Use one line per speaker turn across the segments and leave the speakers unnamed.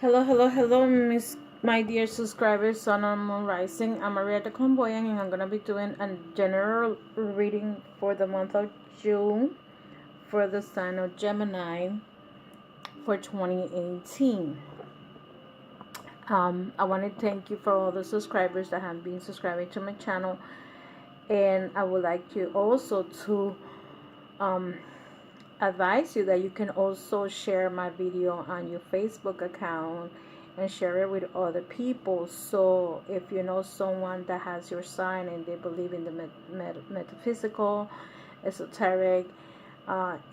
Hello, my dear subscribers, Sun and Moon Rising. I'm Maria the Clairvoyant, and I'm gonna be doing a general reading for the month of June for the sign of Gemini for 2018. I want to thank you for all the subscribers that have been subscribing to my channel, and I would like to also to advise you that you can also share my video on your Facebook account and share it with other people. So if you know someone that has your sign and they believe in the metaphysical, esoteric,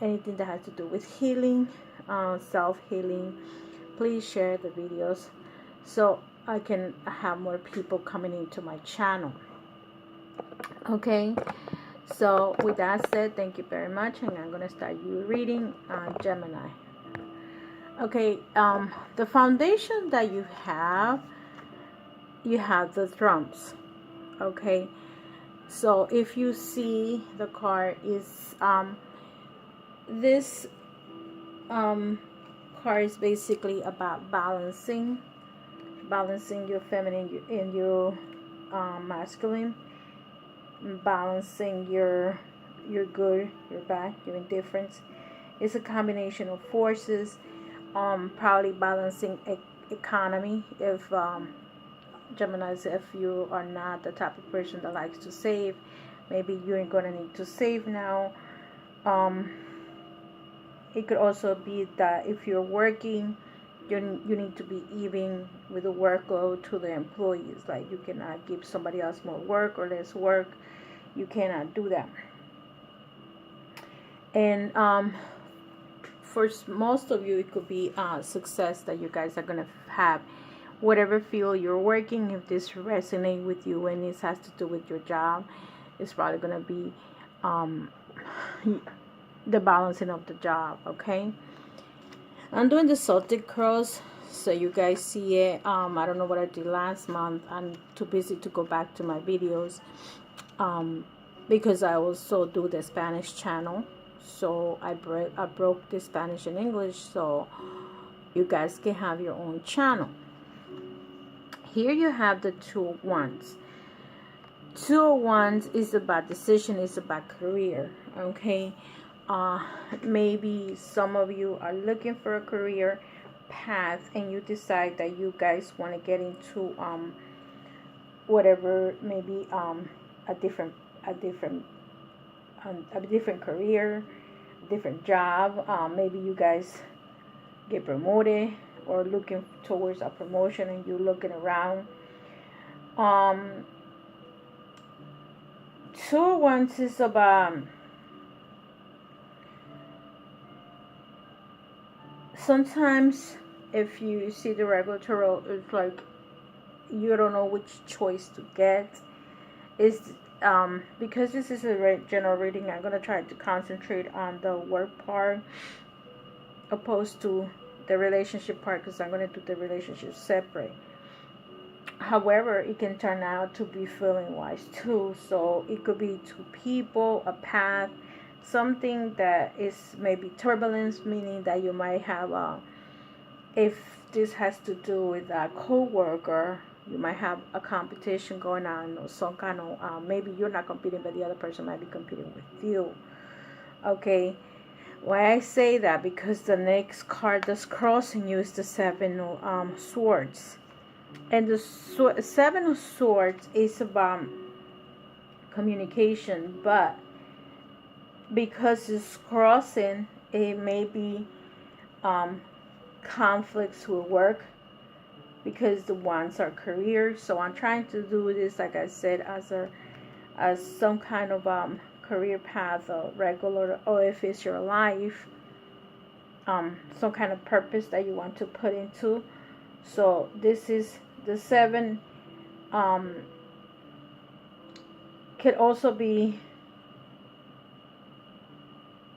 anything that has to do with healing, self-healing, please share the videos so I can have more people coming into my channel. Okay, so with that said, thank you very much, and I'm going to start you reading Gemini. Okay, the foundation that you have the drums. Okay, so if you see the card is this card is basically about balancing your feminine and your masculine, balancing your good, your bad, your indifference. It's a combination of forces. Probably balancing economy. If Geminis, if you are not the type of person that likes to save, maybe you're gonna need to save now. It could also be that if you're working, you need to be even with the workload to the employees. Like, you cannot give somebody else more work or less work. You cannot do that. And for most of you, it could be success that you guys are gonna have. Whatever field you're working, if this resonates with you and this has to do with your job, it's probably gonna be the balancing of the job. Okay, I'm doing the Celtic cross so you guys see it. I don't know what I did last month. I'm too busy to go back to my videos because I also do the Spanish channel. So I broke the Spanish and English so you guys can have your own channel. Here you have the 2 of Wands. 2 of Wands is about decision, is about career. Okay, maybe some of you are looking for a career path and you decide that you guys want to get into whatever, maybe a different career, different job. Maybe you guys get promoted or looking towards a promotion and you're looking around. 2 of Wands is about sometimes if you see the regular, it's like you don't know which choice to get. Is because this is a general reading, I'm going to try to concentrate on the work part opposed to the relationship part, because I'm going to do the relationship separate. However, it can turn out to be feeling wise too. So it could be 2 people, a path, something that is maybe turbulence, meaning that you might have if this has to do with a co-worker, you might have a competition going on, or some kind of maybe you're not competing but the other person might be competing with you. Okay, why I say that, because the next card that's crossing you is the 7 of Swords, and the 7 of Swords is about communication, but because it's crossing, it may be conflicts with work, because the ones are career. So I'm trying to do this, like I said, as some kind of career path, or regular, or if it's your life, some kind of purpose that you want to put into. So this is the 7. Could also be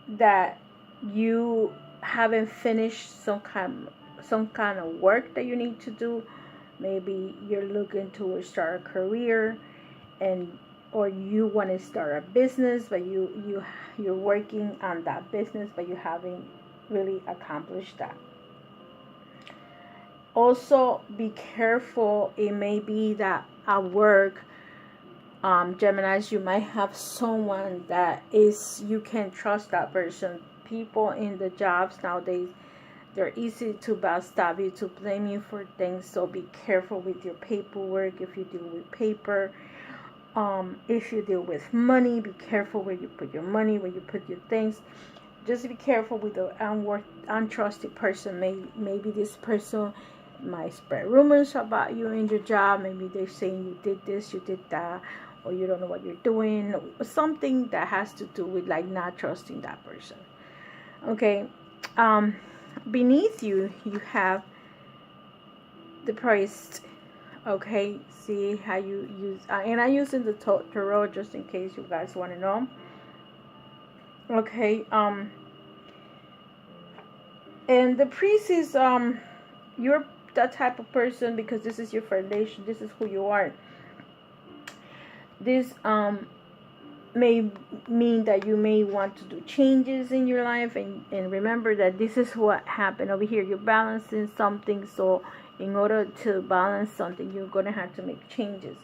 that you haven't finished some kind of work that you need to do. Maybe you're looking to start a career, and or you want to start a business, but you're working on that business, but you haven't really accomplished that. Also be careful. It may be that at work, Geminis, you might have someone that is, you can trust that person. People in the jobs nowadays, they're easy to backstab you, to blame you for things. So be careful with your paperwork. If you deal with paper, if you deal with money, be careful where you put your money, where you put your things. Just be careful with the untrusted person. Maybe this person might spread rumors about you in your job. Maybe they're saying you did this, you did that, or you don't know what you're doing. Something that has to do with like not trusting that person. Okay. Beneath you, you have the priest. Okay. See how you use, and I'm using the tarot just in case you guys want to know. Okay. And the priest is you're that type of person, because this is your foundation, this is who you are. This may mean that you may want to do changes in your life, and remember that this is what happened over here. You're balancing something, so in order to balance something, you're gonna have to make changes.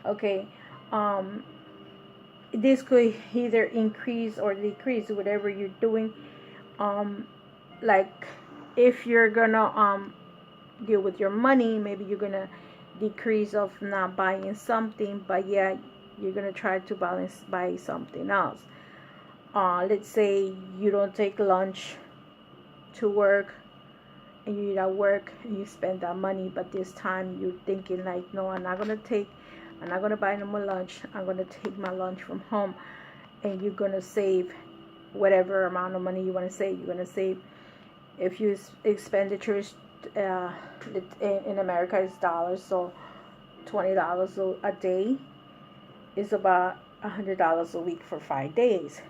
Okay. This could either increase or decrease whatever you're doing. Like if you're gonna deal with your money, maybe you're gonna decrease of not buying something, but yeah, you're gonna try to balance buy something else. Let's say you don't take lunch to work, and you eat at work and you spend that money, but this time you're thinking like, no, I'm not gonna buy no more lunch, I'm gonna take my lunch from home. And you're gonna save whatever amount of money you want to save. You're gonna save, if you expenditures in America is dollars, so $20 a day is about $100 a week for 5 days.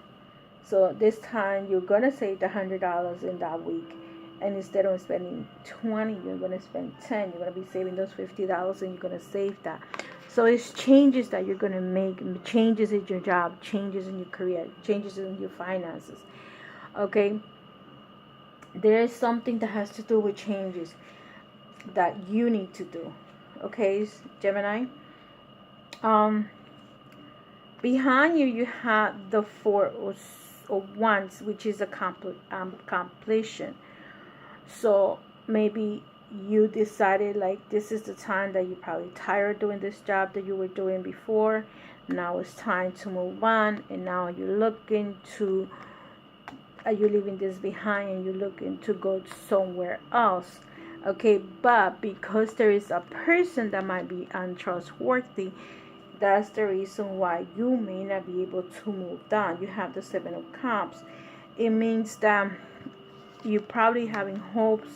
So this time you're gonna save the $100 in that week, and instead of spending 20, you're gonna spend 10. You're gonna be saving those $50, and you're gonna save that. So it's changes that you're gonna make, changes in your job, changes in your career, changes in your finances. Okay. There is something that has to do with changes that you need to do. Okay, Gemini. Behind you, you have the Four of Wands, which is completion. So maybe you decided like this is the time that you're probably tired doing this job that you were doing before. Now it's time to move on, and now you're looking to you're leaving this behind, and you're looking to go somewhere else. Okay, but because there is a person that might be untrustworthy, that's the reason why you may not be able to move down. You have the Seven of Cups. It means that you're probably having hopes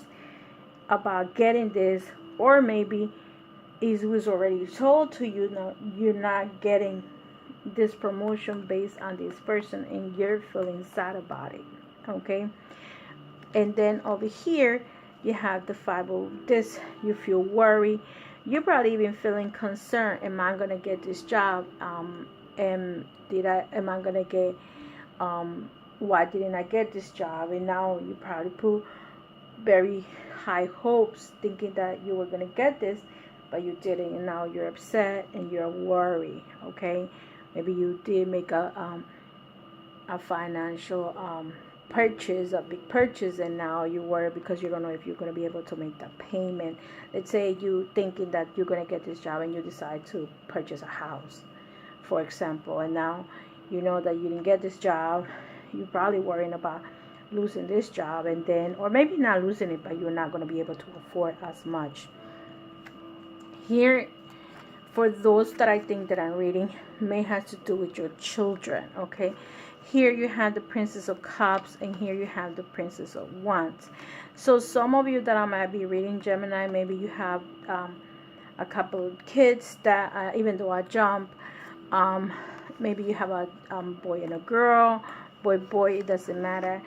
about getting this, or maybe it was already told to you, now you're not getting this promotion based on this person, and you're feeling sad about it. Okay. And then over here you have the Five of this. You feel worried. You're probably even feeling concerned. Am I gonna get this job? Am I gonna get why didn't I get this job? And now you probably put very high hopes, thinking that you were gonna get this, but you didn't, and now you're upset and you're worried. Okay. Maybe you did make a financial purchase, a big purchase, and now you worry because you don't know if you're going to be able to make that payment. Let's say you thinking that you're going to get this job, and you decide to purchase a house, for example, and now you know that you didn't get this job. You're probably worrying about losing this job, and then, or maybe not losing it, but you're not going to be able to afford as much. Here, for those that I think that I'm reading, may have to do with your children. Okay. Here you have the Princess of Cups, and here you have the Princess of Wands. So some of you that I might be reading, Gemini, maybe you have a couple of kids that, even though I jump, maybe you have a boy and a girl, boy, it doesn't matter,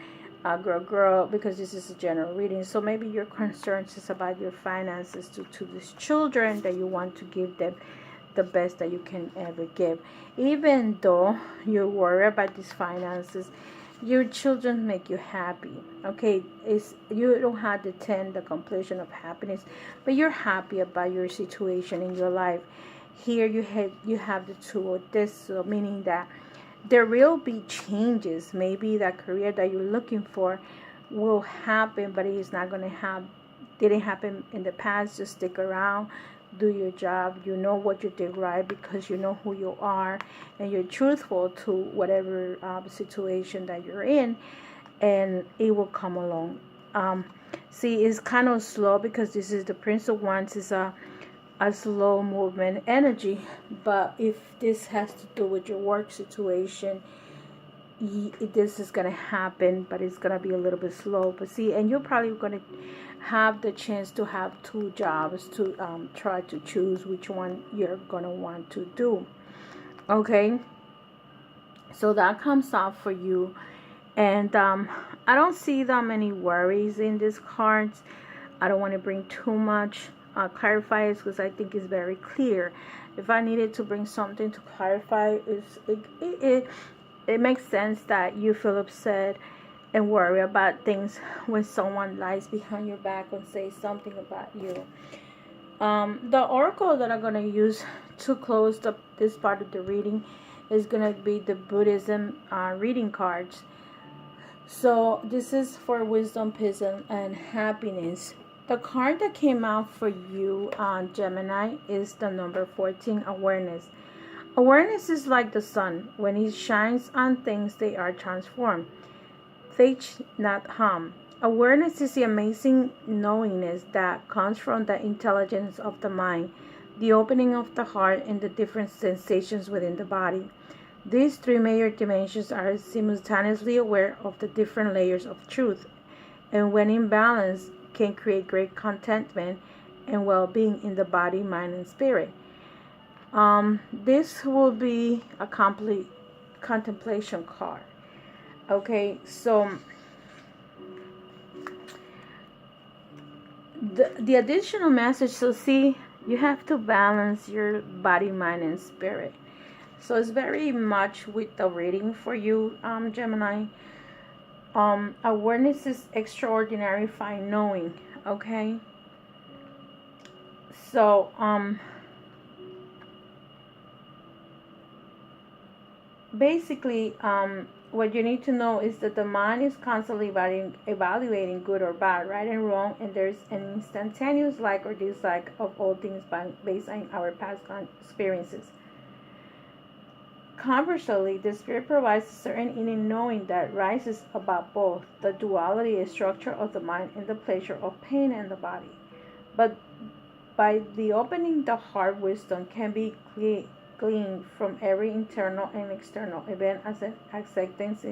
girl, because this is a general reading. So maybe your concerns is about your finances to these children, that you want to give them the best that you can ever give. Even though you worry about these finances, Your children make you happy. Okay, it's, you don't have the 10, the completion of happiness, but you're happy about your situation in your life. Here you have the two of this, so meaning that there will be changes. Maybe that career that you're looking for will happen, but it's not going to have, didn't happen in the past. Just stick around, do your job. You know what you did right because you know who you are, and you're truthful to whatever situation that you're in, and it will come along. See, it's kind of slow because this is the Prince of Wands. Is a slow movement energy, but if this has to do with your work situation, this is going to happen, but it's going to be a little bit slow. But see, and you're probably going to have the chance to have two jobs to try to choose which one you're going to want to do. Okay, so that comes out for you. And I don't see that many worries in these cards. I don't want to bring too much clarifiers because I think it's very clear. If I needed to bring something to clarify, it makes sense that you feel upset and worry about things when someone lies behind your back and says something about you. The oracle that I'm going to use to close this part of the reading is going to be the Buddhism reading cards. So this is for wisdom, peace, and happiness. The card that came out for you on Gemini is the number 14, awareness. Awareness is like the sun. When it shines on things, they are transformed. Fetch, not harm. Awareness is the amazing knowingness that comes from the intelligence of the mind, the opening of the heart, and the different sensations within the body. These three major dimensions are simultaneously aware of the different layers of truth, and when in balance, can create great contentment and well-being in the body, mind, and spirit. This will be a complete contemplation card. Okay, so the additional message, so see, you have to balance your body, mind, and spirit. So it's very much with the reading for you, Gemini. Awareness is extraordinary fine knowing. Okay, so basically, what you need to know is that the mind is constantly evaluating good or bad, right and wrong, and there's an instantaneous like or dislike of all things based on our past experiences. Conversely, the spirit provides a certain inner knowing that rises above both the duality structure of the mind and the pleasure of pain in the body. But by the opening the heart, wisdom can be gleaned from every internal and external event as an acceptance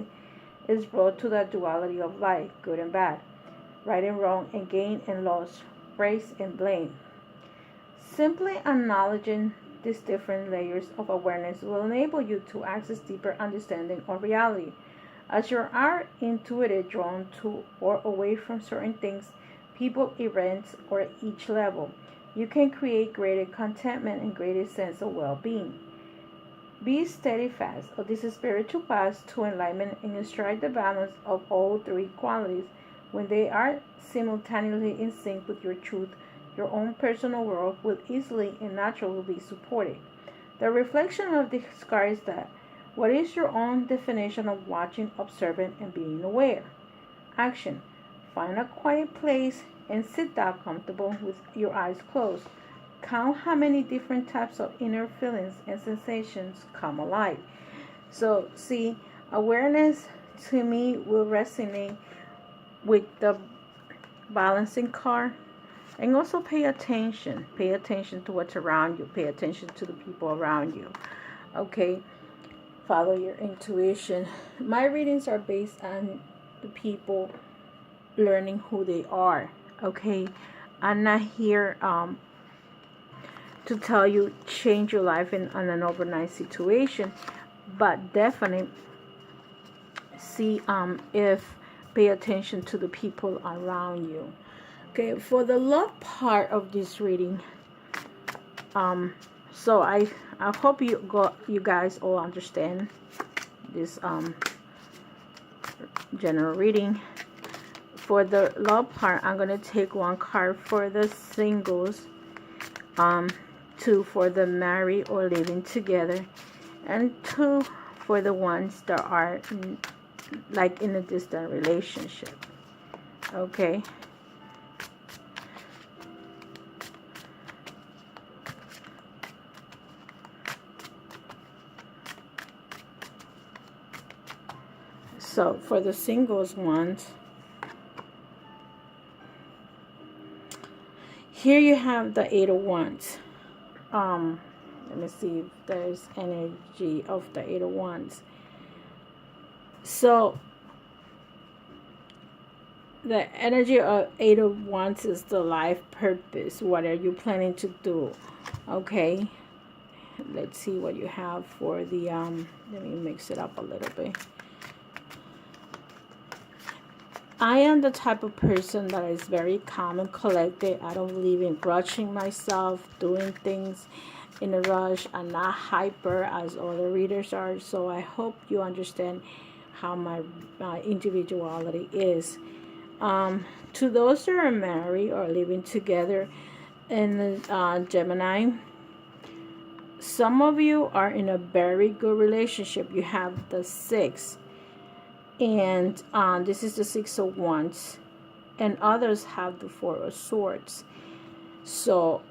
is brought to the duality of life, good and bad, right and wrong, and gain and loss, praise and blame. Simply acknowledging these different layers of awareness will enable you to access deeper understanding of reality. As you are intuitively drawn to or away from certain things, people, events, or each level, you can create greater contentment and greater sense of well-being. Be steadfast of this spiritual path to enlightenment and strike the balance of all three qualities. When they are simultaneously in sync with your truth, your own personal world will easily and naturally be supported. The reflection of this card is that what is your own definition of watching, observing, and being aware? Action. Find a quiet place and sit down comfortable with your eyes closed. Count how many different types of inner feelings and sensations come alive. So, see, awareness to me will resonate with the balancing card. And also pay attention. Pay attention to what's around you. Pay attention to the people around you. Okay? Follow your intuition. My readings are based on the people learning who they are. Okay? I'm not here to tell you change your life in an overnight situation. But definitely see if pay attention to the people around you. Okay, for the love part of this reading, so I hope you guys all understand this general reading. For the love part, I'm going to take one card for the singles, 2 for the married or living together, and 2 for the ones that are like in a distant relationship. Okay. So for the singles ones, here you have the 8 of Wands. Let me see if there's energy of the 8 of Wands. So the energy of 8 of Wands is the life purpose. What are you planning to do? Okay. Let's see what you have for the let me mix it up a little bit. I am the type of person that is very calm and collected. I don't believe in rushing myself, doing things in a rush. I'm not hyper as other readers are. So I hope you understand how my individuality is. To those that are married or living together in Gemini, some of you are in a very good relationship. You have the 6. And this is the 6 of Wands, and others have the 4 of Swords. So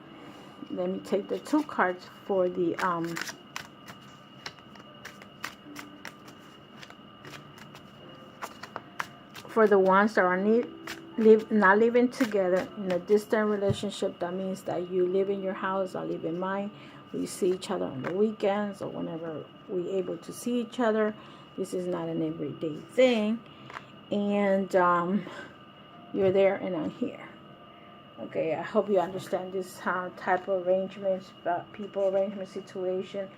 let me take the 2 cards for the ones that are not living together in a distant relationship. That means that you live in your house, I live in mine. We see each other on the weekends or whenever we're able to see each other. This is not an everyday thing. And you're there and I'm here. Okay, I hope you understand this type of arrangements, people arrangement situation.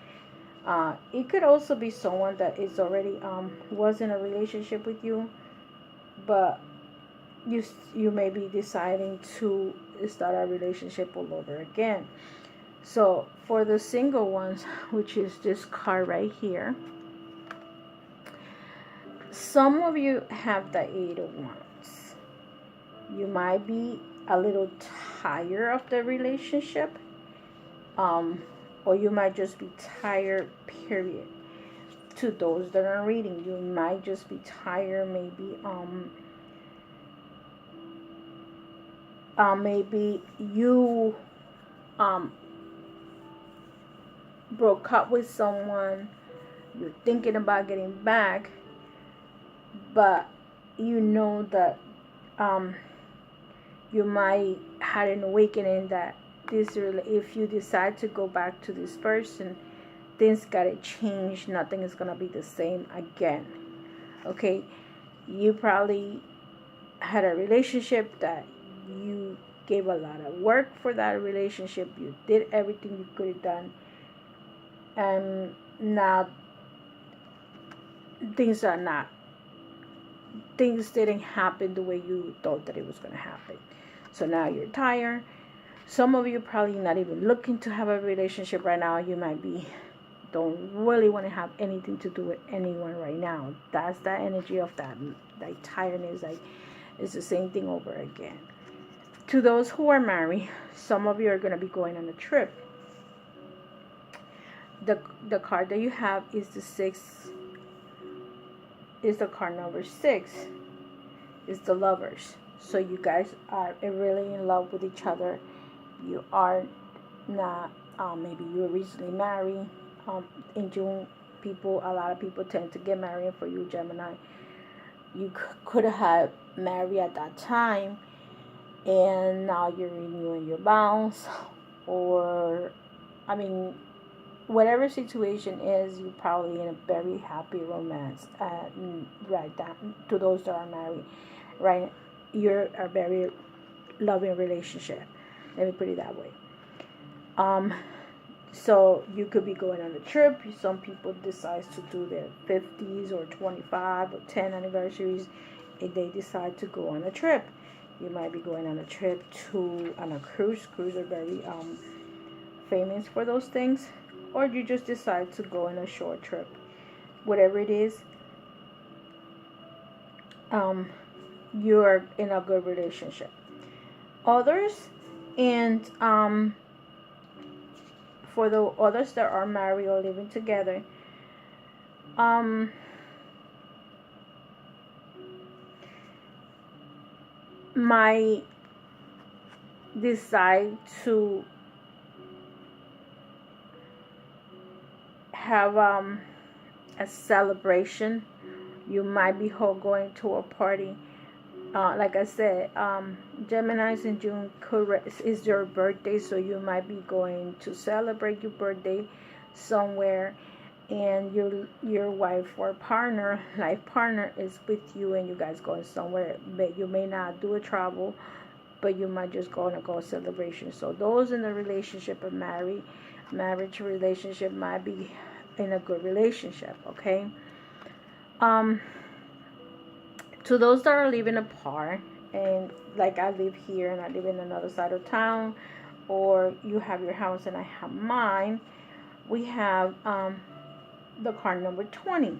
It could also be someone that is already was in a relationship with you, but you may be deciding to start a relationship all over again. So for the single ones, which is this card right here, some of you have the 8 of Wands. You might be a little tired of the relationship, or you might just be tired, period. To those that are reading, you might just be tired. Maybe you broke up with someone. You're thinking about getting back, but you know that you might have an awakening that if you decide to go back to this person, things gotta change. Nothing is gonna be the same again. Okay, you probably had a relationship that you gave a lot of work for that relationship. You did everything you could have done, and now things didn't happen the way you thought that it was going to happen. So now you're tired. Some of you probably not even looking to have a relationship right now. You might be don't really want to have anything to do with anyone right now. That's the energy of that tiredness. Like it's the same thing over again. To those who are married, some of you are going to be going on a trip. The card that you have is the 6. Is the card number 6. Is the Lovers. So you guys are really in love with each other. You are not. Maybe you were recently married. In June, a lot of people tend to get married. For you, Gemini, you could have married at that time, and now you're renewing your vows, or whatever situation is, you're probably in a very happy romance. Right, to those that are married, right? You're a very loving relationship. Let me put it that way. So you could be going on a trip. Some people decide to do their 50s or 25 or 10 anniversaries, and they decide to go on a trip. You might be going on a trip on a cruise. Cruises are very famous for those things. Or you just decide to go on a short trip. Whatever it is, you're in a good relationship. Others, and for the others that are married or living together, might decide to have a celebration. You might be going to a party. Like I said, Gemini's in June is your birthday, so you might be going to celebrate your birthday somewhere, and your wife or partner, life partner, is with you, and you guys going somewhere. But you may not do a travel, but you might just go on a celebration. So those in the relationship of marriage relationship might be in a good relationship. Okay. To those that are living apart, and like I live here and I live in another side of town, or you have your house and I have mine, we have the card number 20.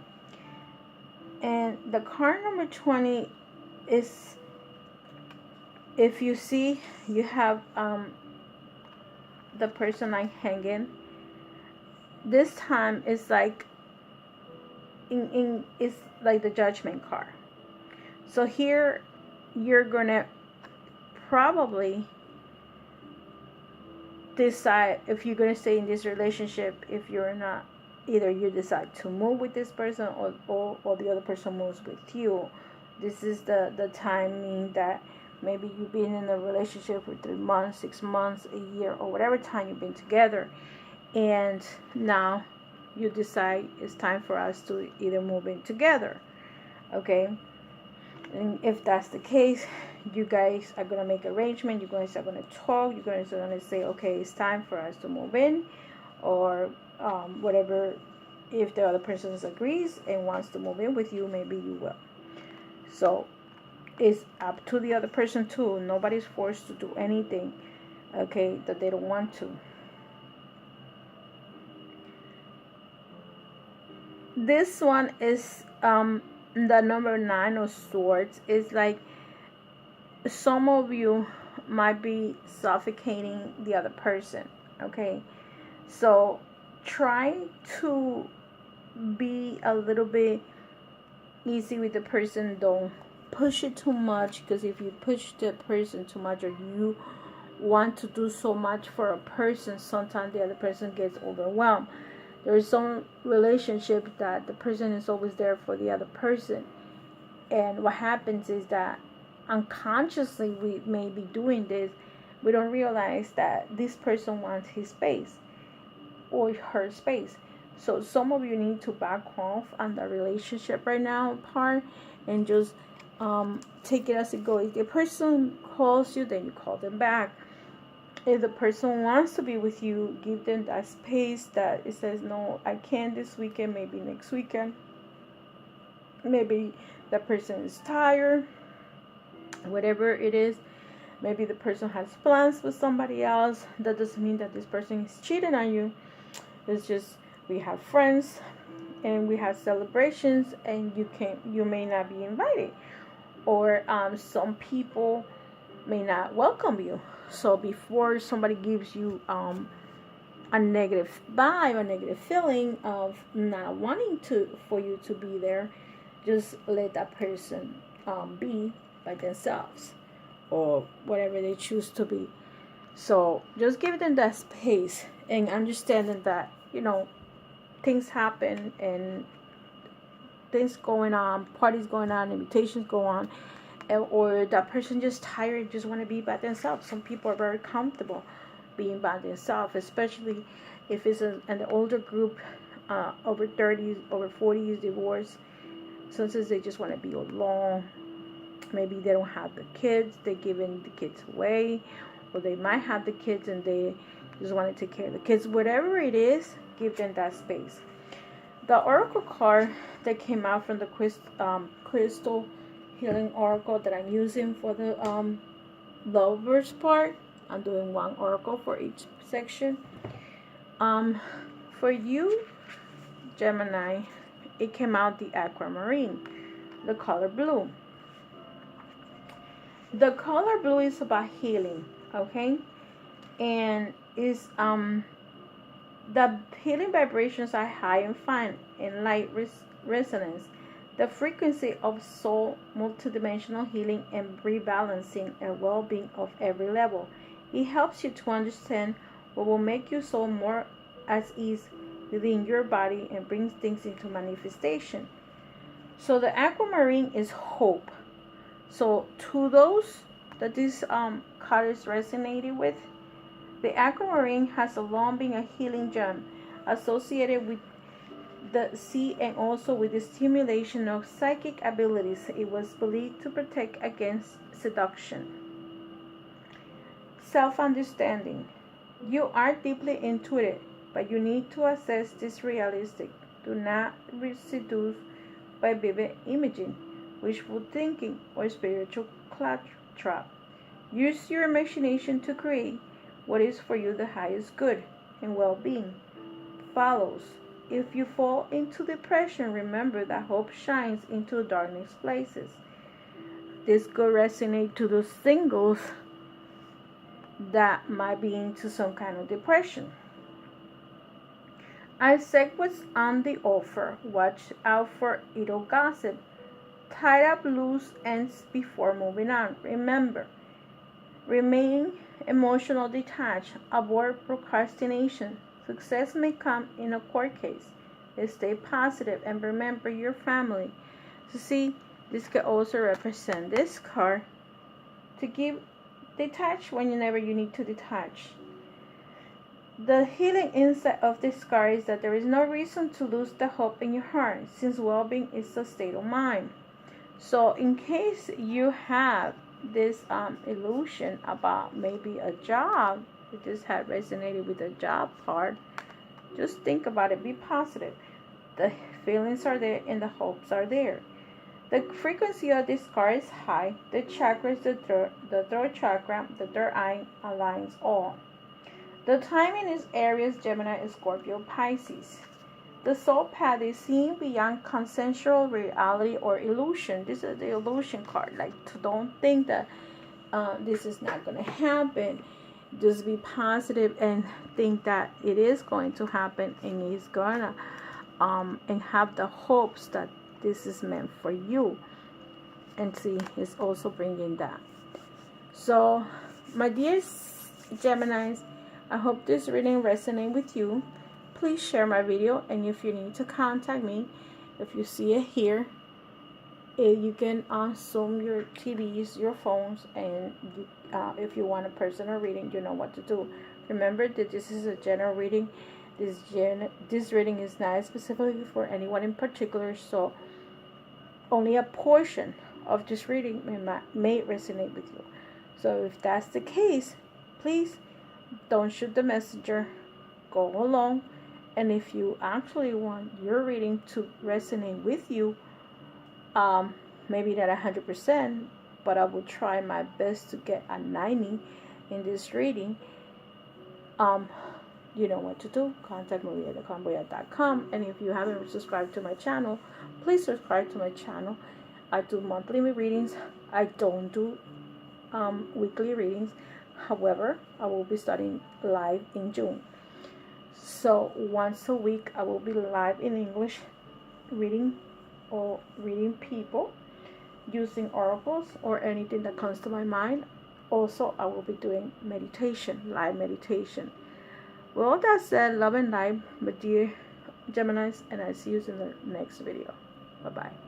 And the card number 20 is, if you see, you have the person like hanging. This time it's like it's like the Judgment card. So here you're gonna probably decide if you're gonna stay in this relationship. If you're not, either you decide to move with this person, or the other person moves with you. This is the timing that maybe you've been in a relationship for 3 months, 6 months, a year, or whatever time you've been together, and now you decide it's time for us to either move in together. Okay. And if that's the case, you guys are going to make arrangement. You guys are going to talk. You guys are going to say, okay, it's time for us to move in, or whatever. If the other person agrees and wants to move in with you, maybe you will. So it's up to the other person too. Nobody's forced to do anything, okay, that they don't want to. This one is the number 9 of Swords. Is like some of you might be suffocating the other person. Okay, so try to be a little bit easy with the person. Don't push it too much, because if you push the person too much, or you want to do so much for a person, sometimes the other person gets overwhelmed. There is some relationship that the person is always there for the other person, and what happens is that unconsciously we may be doing this. We don't realize that this person wants his space or her space. So some of you need to back off on the relationship right now part, and just take it as it goes. If the person calls you, then you call them back. If the person wants to be with you, give them that space that it says, no, I can't this weekend, maybe next weekend. Maybe the person is tired, whatever it is. Maybe the person has plans with somebody else. That doesn't mean that this person is cheating on you. It's just, we have friends and we have celebrations, and you may not be invited, or some people may not welcome you. So before somebody gives you a negative vibe, a negative feeling of not wanting for you to be there, just let that person be by themselves, or whatever they choose to be. So just give them that space, and understanding that, things happen, and things going on, parties going on, invitations go on, or that person just tired, just want to be by themselves. Some people are very comfortable being by themselves, especially if it's an older group, over 30s, over 40s, divorced. Sometimes they just want to be alone. Maybe they don't have the kids, they're giving the kids away, or they might have the kids and they just want to take care of the kids. Whatever it is, give them that space. The Oracle card that came out from the Crystal Healing Oracle that I'm using for the lovers part. I'm doing one oracle for each section. For you, Gemini, it came out the aquamarine, the color blue. The color blue is about healing, okay? And is the healing vibrations are high and fine in light resonance. The frequency of soul multidimensional healing and rebalancing and well-being of every level. It helps you to understand what will make your soul more at ease within your body and brings things into manifestation. So the aquamarine is hope. So to those that this card is resonating with, the aquamarine has long been a healing gem associated with the sea and also with the stimulation of psychic abilities. It was believed to protect against seduction. Self-understanding. You are deeply intuitive, but you need to assess this realistic. Do not be seduced by vivid imaging, wishful thinking, or spiritual trap. Use your imagination to create what is for you the highest good and well-being. Follows. If you fall into depression, remember that hope shines into darkness places. This could resonate to those singles that might be into some kind of depression. I said what's on the offer. Watch out for idle gossip. Tie up loose ends before moving on. Remember, remain emotional detached. Avoid procrastination. Success may come in a court case. Stay positive and remember your family. So see, this could also represent this card to give detach whenever you need to detach. The healing insight of this card is that there is no reason to lose the hope in your heart, since well-being is a state of mind. So in case you have this illusion about maybe a job, you just had resonated with the job part, just think about it. Be positive. The feelings are there and the hopes are there. The frequency of this card is high. The chakras, the throat chakra, the third eye aligns all. The timing is Aries, Gemini, Scorpio, Pisces. The soul path is seeing beyond consensual reality or illusion. This is the illusion card. Like, don't think that this is not going to happen. Just be positive and think that it is going to happen, and it's gonna and have the hopes that this is meant for you. And see, it's also bringing that. So my dear Geminis, I hope this reading resonates with you. Please share my video, and if you need to contact me, if you see it here, you can zoom your TVs, your phones, and if you want a personal reading, you know what to do. Remember that this is a general reading. This reading is not specifically for anyone in particular, so only a portion of this reading may resonate with you. So if that's the case, please don't shoot the messenger. Go along. And if you actually want your reading to resonate with you, maybe not 100%, but I will try my best to get a 90 in this reading. You know what to do. Contact Maria at theconvoyant.com. And if you haven't subscribed to my channel, please subscribe to my channel. I do monthly readings. I don't do weekly readings. However, I will be starting live in June. So once a week, I will be live in English, reading people using oracles or anything that comes to my mind. Also, I will be doing meditation, live meditation. With all that said, love and light, my dear Geminis, and I see you in the next video. Bye-bye.